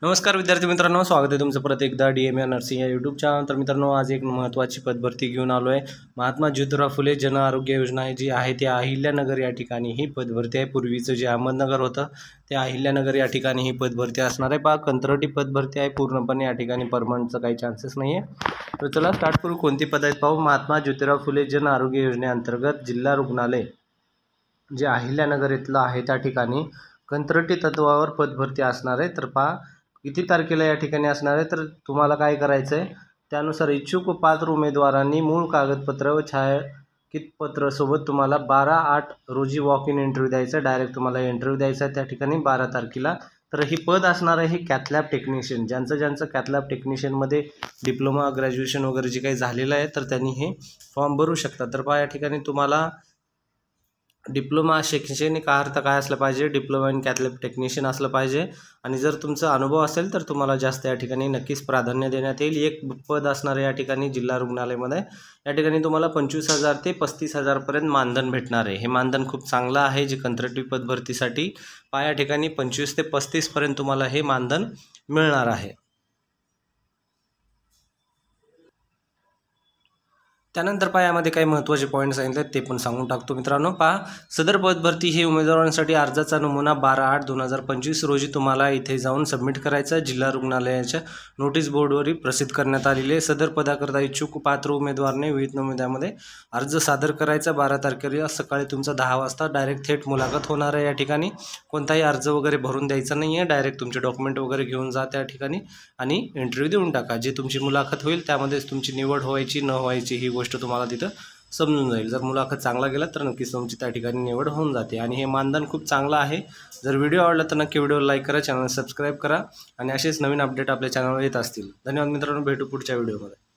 नमस्कार विद्यार्थी मित्रांनो, स्वागत आहे तुमचं परत एकदा DMA नर्सिंग या यूट्यूब चॅनल। तर मित्रांनो, आज एक महत्त्वाची पदभरती घेऊन आलो आहे। महात्मा ज्योतिराव फुले जन आरोग्य योजना जी आहे ती अहिल्यानगर या ठिकाणी ही पदभरती आहे। पूर्वीचं जे अहमदनगर होतं ते अहिल्यानगर या ठिकाणी ही पदभरती असणार आहे। पहा, कंत्राटी पदभरती आहे पूर्णपणे, या ठिकाणी परमनंटचं काही चान्सेस नाही आहे। तर चला स्टार्ट करू। कोणती पद आहेत पाहू। महात्मा ज्योतिराव फुले जन आरोग्य योजनेअंतर्गत जिल्हा रुग्णालय जे अहिल्यानगर इथलं आहे त्या ठिकाणी कंत्राटी तत्वावर पदभरती असणार आहे। तर पहा, किती तारखेला या ठिकाणी असणार आहे, तर तुम्हाला काय करायचं आहे त्यानुसार इच्छुक व पात्र उमेदवारांनी मूळ कागदपत्र व छायांकित पत्र सोबत तुम्हाला 12/8 रोजी वॉक इन इंटरव्ह्यू द्यायचा आहे। डायरेक्ट तुम्हाला इंटरव्ह्यू द्यायचा आहे त्या ठिकाणी 12 तारखेला। तर ही पद असणार आहे हे कॅथलॅब टेक्निशियन, ज्यांचं कॅथलॅब टेक्निशियनमध्ये डिप्लोमा ग्रॅज्युएशन वगैरे जे काही झालेलं आहे तर त्यांनी हे फॉर्म भरू शकतात। तर पहा, या ठिकाणी तुम्हाला डिप्लोमा शैक्षणिक अर्थ काय असलं पाहिजे, डिप्लोमा इन कॅथलॅब टेक्निशियन असलं पाहिजे। आणि जर तुमचा अनुभव असेल तर तुम्हाला जास्त या ठिकाणी नक्कीच प्राधान्य देण्यात येईल। एक पद असणार आहे या ठिकाणी जिल्हा रुग्णालयामध्ये। या ठिकाणी तुम्हाला 25,000 ते 35,000 पर्यंत मानधन भेटणार आहे। हे मानधन खूप चांगलं आहे जे कंत्राटी पदभरतीसाठी। या ठिकाणी 25 ते 35 पर्यंत तुम्हाला हे मानधन मिळणार आहे। त्यानंतर यामध्ये काही महत्त्वाचे पॉईंट सांगितले ते पण सांगून टाकतो मित्रांनो। सदर पदभरती ही उमेदवारांसाठी अर्जाचा नमुना 12/8/2025 रोजी तुम्हाला इथे जाऊन सबमिट करायचा आहे। जिल्हा रुग्णालयाच्या नोटीस बोर्डवरील प्रसिद्ध करण्यात आलेले सदर पदाकरता इच्छुक पात्र उमेदवाराने विविध नमुन्यामध्ये अर्ज सादर करायचा। 12 तारखेला सकाळी तुमचा 10 वाजता डायरेक्ट थेट मुलाखत होणार आहे। या ठिकाणी कोणताही अर्ज वगैरे भरून द्यायचा नाही आहे, डायरेक्ट तुमचे डॉक्युमेंट वगैरे घेऊन जा त्या ठिकाणी आणि इंटरव्ह्यू देऊन टाका। जे तुमची मुलाखत होईल त्यामध्येच तुमची निवड व्हायची न व्हायची ही गोष्ट तुम्हाला तिथं समजून जाईल। जर मुलाखत चांगला गेला तर नक्कीच तुमची त्या ठिकाणी निवड होऊन जाते आणि हे मानधन खूप चांगलं आहे। जर व्हिडिओ आवडला तर नक्की व्हिडिओला लाईक करा, चॅनल सबस्क्राईब करा आणि असेच नवीन अपडेट आपल्या चॅनलवर येत असतील। धन्यवाद मित्रांनो, भेटू पुढच्या व्हिडिओमध्ये।